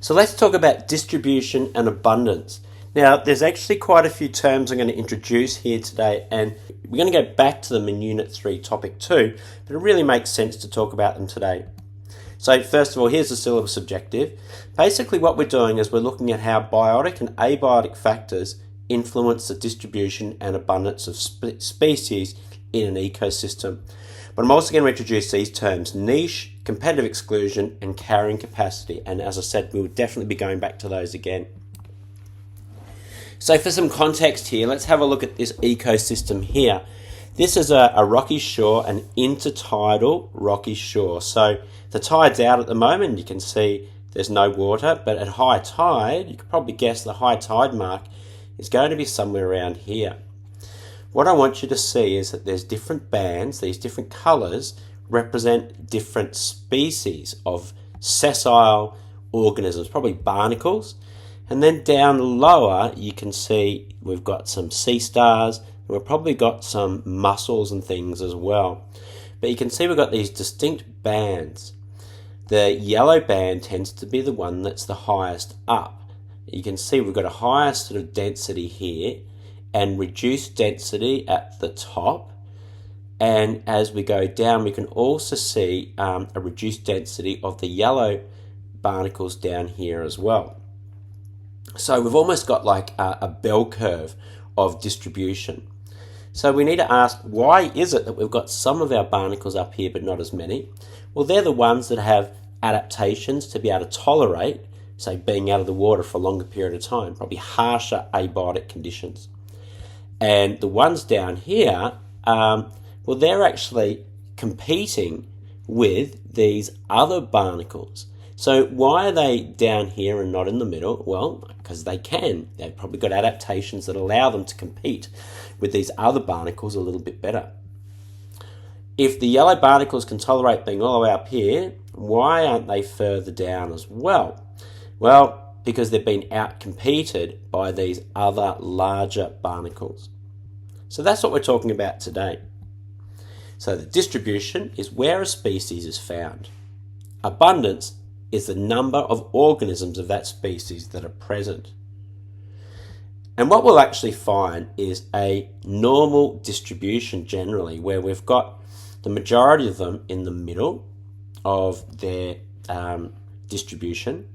So let's talk about distribution and abundance. Now, there's actually quite a few terms I'm going to introduce here today, and we're going to go back to them in Unit 3, Topic 2, but it really makes sense to talk about them today. So first of all, here's the syllabus objective. Basically what we're doing is we're looking at how biotic and abiotic factors influence the distribution and abundance of species in an ecosystem. But I'm also going to introduce these terms: niche, competitive exclusion, and carrying capacity. And as I said, we'll definitely be going back to those again. So for some context here, let's have a look at this ecosystem here. This is a rocky shore, an intertidal rocky shore. So the tide's out at the moment. You can see there's no water, but at high tide, you could probably guess the high tide mark is going to be somewhere around here. What I want you to see is that there's different bands. These different colours represent different species of sessile organisms, probably barnacles. And then down lower, you can see we've got some sea stars, and we've probably got some mussels and things as well. But you can see we've got these distinct bands. The yellow band tends to be the one that's the highest up. You can see we've got a higher sort of density here and reduced density at the top. And as we go down, we can also see a reduced density of the yellow barnacles down here as well. So we've almost got like a bell curve of distribution. So we need to ask, why is it that we've got some of our barnacles up here but not as many? Well, they're the ones that have adaptations to be able to tolerate, say, being out of the water for a longer period of time, probably harsher abiotic conditions. And the ones down here, well, they're actually competing with these other barnacles. So why are they down here and not in the middle? Well, because they can. They've probably got adaptations that allow them to compete with these other barnacles a little bit better. If the yellow barnacles can tolerate being all the way up here, why aren't they further down as well? Well, because they've been out-competed by these other larger barnacles. So that's what we're talking about today. So the distribution is where a species is found. Abundance is the number of organisms of that species that are present. And what we'll actually find is a normal distribution generally, where we've got the majority of them in the middle of their distribution,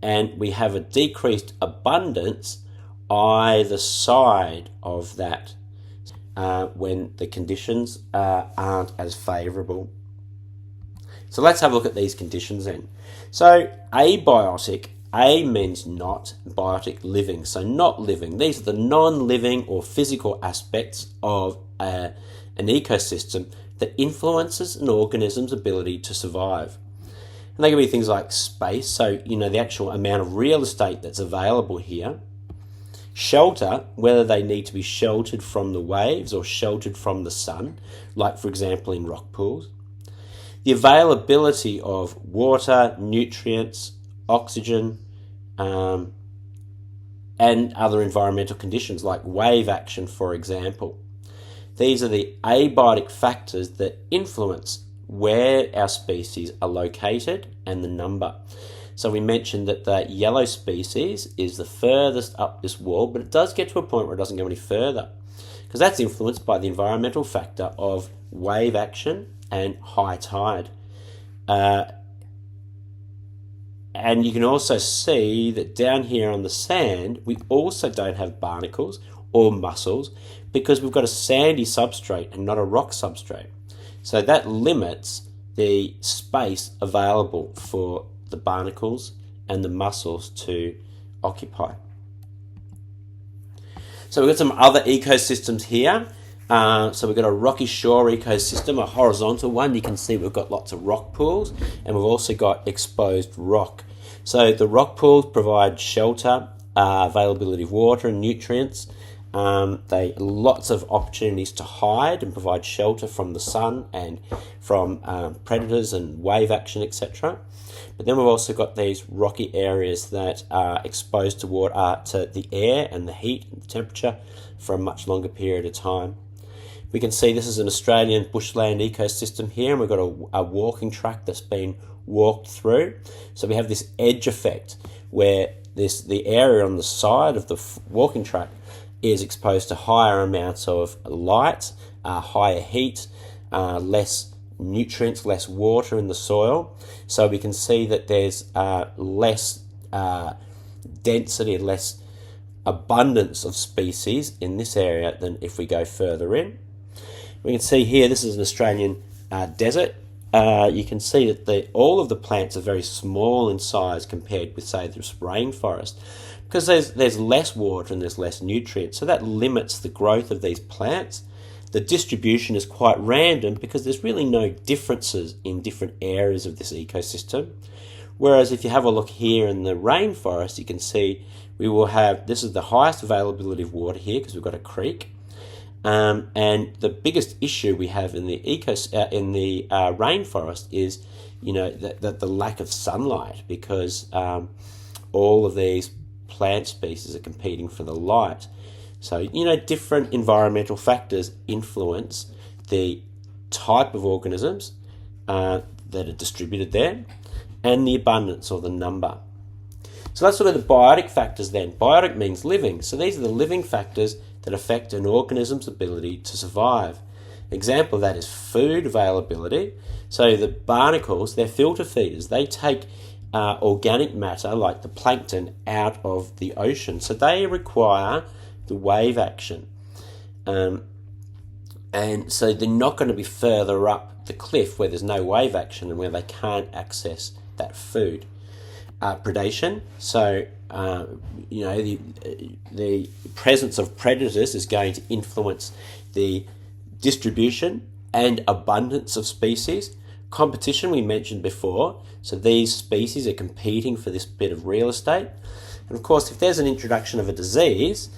and we have a decreased abundance either side of that when the conditions aren't as favourable. So let's have a look at these conditions then. So abiotic, A means not, biotic living, so not living. These are the non-living or physical aspects of an ecosystem that influences an organism's ability to survive. And they can be things like space, so the actual amount of real estate that's available here. Shelter, whether they need to be sheltered from the waves or sheltered from the sun, like for example in rock pools. The availability of water, nutrients, oxygen, and other environmental conditions like wave action, for example. These are the abiotic factors that influence where our species are located and the number. So we mentioned that the yellow species is the furthest up this wall, but it does get to a point where it doesn't go any further, because that's influenced by the environmental factor of wave action and high tide. And you can also see that down here on the sand, we also don't have barnacles or mussels because we've got a sandy substrate and not a rock substrate. So that limits the space available for the barnacles and the mussels to occupy. So we've got some other ecosystems here. So we've got a rocky shore ecosystem, a horizontal one. You can see we've got lots of rock pools, and we've also got exposed rock. So the rock pools provide shelter, availability of water and nutrients. They lots of opportunities to hide and provide shelter from the sun and from predators and wave action, etc. But then we've also got these rocky areas that are exposed to water, to the air and the heat and the temperature for a much longer period of time. We can see this is an Australian bushland ecosystem here, and we've got a walking track that's been walked through. So we have this edge effect where the area on the side of the walking track is exposed to higher amounts of light, higher heat, less nutrients, less water in the soil. So we can see that there's less density, less abundance of species in this area than if we go further in. We can see here, this is an Australian desert. You can see that all of the plants are very small in size compared with, say, this rainforest, because there's less water and there's less nutrients. So that limits the growth of these plants. The distribution is quite random because there's really no differences in different areas of this ecosystem. Whereas if you have a look here in the rainforest, you can see we will have, this is the highest availability of water here because we've got a creek. And the biggest issue we have in the rainforest is, the lack of sunlight, because all of these plant species are competing for the light. So, different environmental factors influence the type of organisms that are distributed there and the abundance or the number. So let's look at the biotic factors then. Biotic means living. So these are the living factors that affect an organism's ability to survive. Example of that is food availability. So the barnacles, they're filter feeders. They take organic matter like the plankton out of the ocean. So they require the wave action. And so they're not going to be further up the cliff where there's no wave action and where they can't access that food. Predation. So, the presence of predators is going to influence the distribution and abundance of species. Competition, we mentioned before. So these species are competing for this bit of real estate. And of course, if there's an introduction of a disease,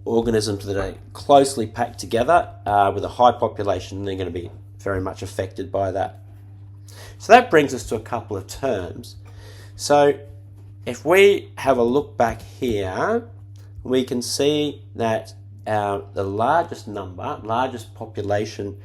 organisms that are closely packed together with a high population, they're going to be very much affected by that. So that brings us to a couple of terms. So if we have a look back here, we can see that the largest population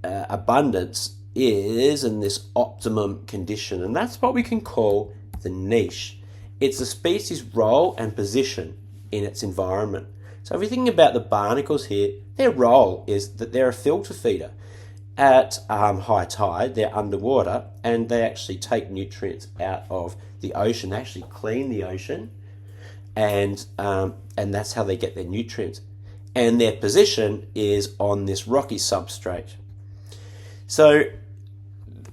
abundance is in this optimum condition, and that's what we can call the niche. It's a species' role and position in its environment. So if you're thinking about the barnacles here, their role is that they're a filter feeder. At high tide, they're underwater, and they actually take nutrients out of the ocean. They actually clean the ocean, and that's how they get their nutrients. And their position is on this rocky substrate. So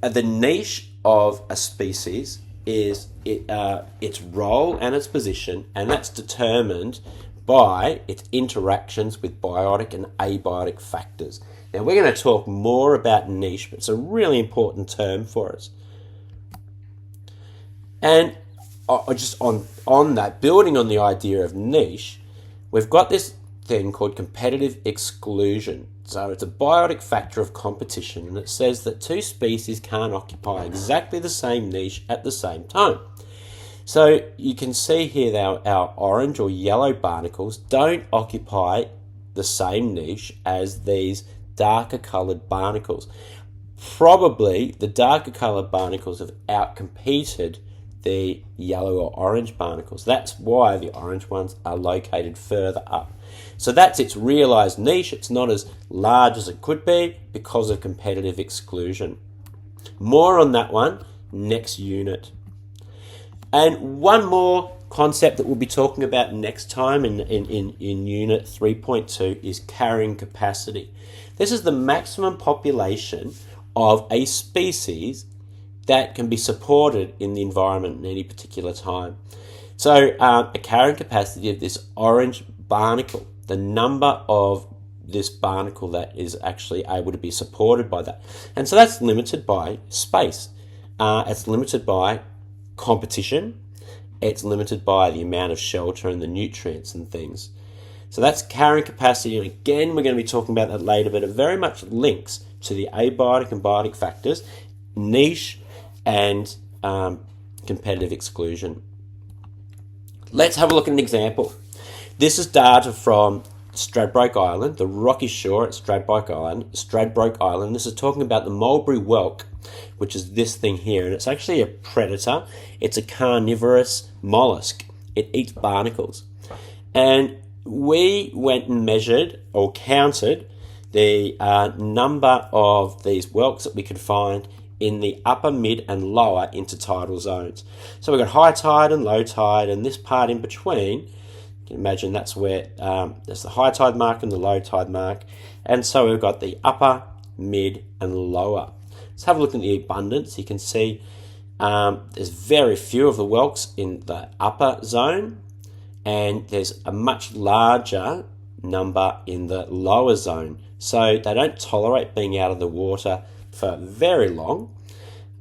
the niche of a species is its role and its position, and that's determined by its interactions with biotic and abiotic factors. Now, we're going to talk more about niche, but it's a really important term for us. And just on that, building on the idea of niche, we've got this thing called competitive exclusion. So it's a biotic factor of competition, and it says that two species can't occupy exactly the same niche at the same time. So you can see here that our orange or yellow barnacles don't occupy the same niche as these darker coloured barnacles. Probably the darker coloured barnacles have outcompeted the yellow or orange barnacles. That's why the orange ones are located further up. So that's its realised niche. It's not as large as it could be because of competitive exclusion. More on that one next unit. And one more concept that we'll be talking about next time in Unit 3.2 is carrying capacity. This is the maximum population of a species that can be supported in the environment in any particular time. So a carrying capacity of this orange barnacle, the number of this barnacle that is actually able to be supported by that. And so that's limited by space. It's limited by competition. It's limited by the amount of shelter and the nutrients and things. So that's carrying capacity, and again, we're going to be talking about that later, but it very much links to the abiotic and biotic factors, niche, and competitive exclusion. Let's have a look at an example. This is data from Stradbroke Island, the rocky shore at Stradbroke Island. This is talking about the mulberry whelk, which is this thing here, and it's actually a predator. It's a carnivorous mollusk. It eats barnacles. And we went and measured or counted the number of these whelks that we could find in the upper, mid and lower intertidal zones. So we've got high tide and low tide, and this part in between, you can imagine that's where there's the high tide mark and the low tide mark. And so we've got the upper, mid and lower. Let's have a look at the abundance. You can see there's very few of the whelks in the upper zone, and there's a much larger number in the lower zone. So they don't tolerate being out of the water for very long.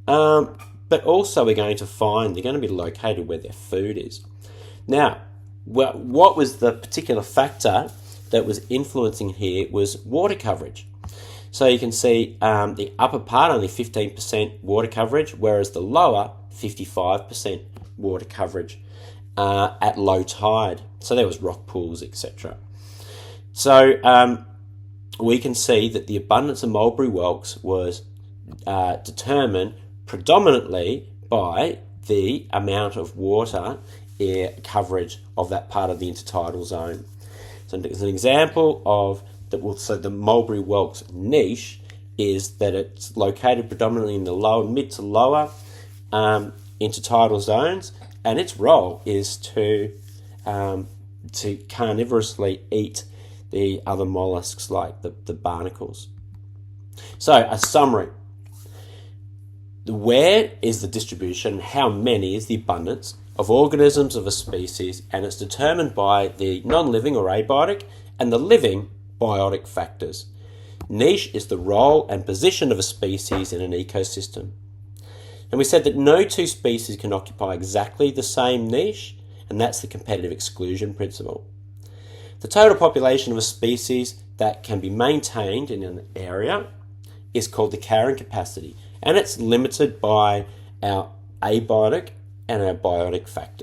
But also we're going to find they're going to be located where their food is. Now, what was the particular factor that was influencing here was water coverage. So you can see the upper part only 15% water coverage, whereas the lower 55% water coverage at low tide. So there was rock pools, etc. So we can see that the abundance of mulberry whelks was determined predominantly by the amount of water coverage of that part of the intertidal zone. So as an example of the mulberry whelk's niche is that it's located predominantly in the lower, mid to lower intertidal zones, and its role is to carnivorously eat the other mollusks like the barnacles. So a summary. Where is the distribution, how many is the abundance of organisms of a species, and it's determined by the non-living or abiotic and the living biotic factors. Niche is the role and position of a species in an ecosystem. And we said that no two species can occupy exactly the same niche, and that's the competitive exclusion principle. The total population of a species that can be maintained in an area is called the carrying capacity, and it's limited by our abiotic and our biotic factors.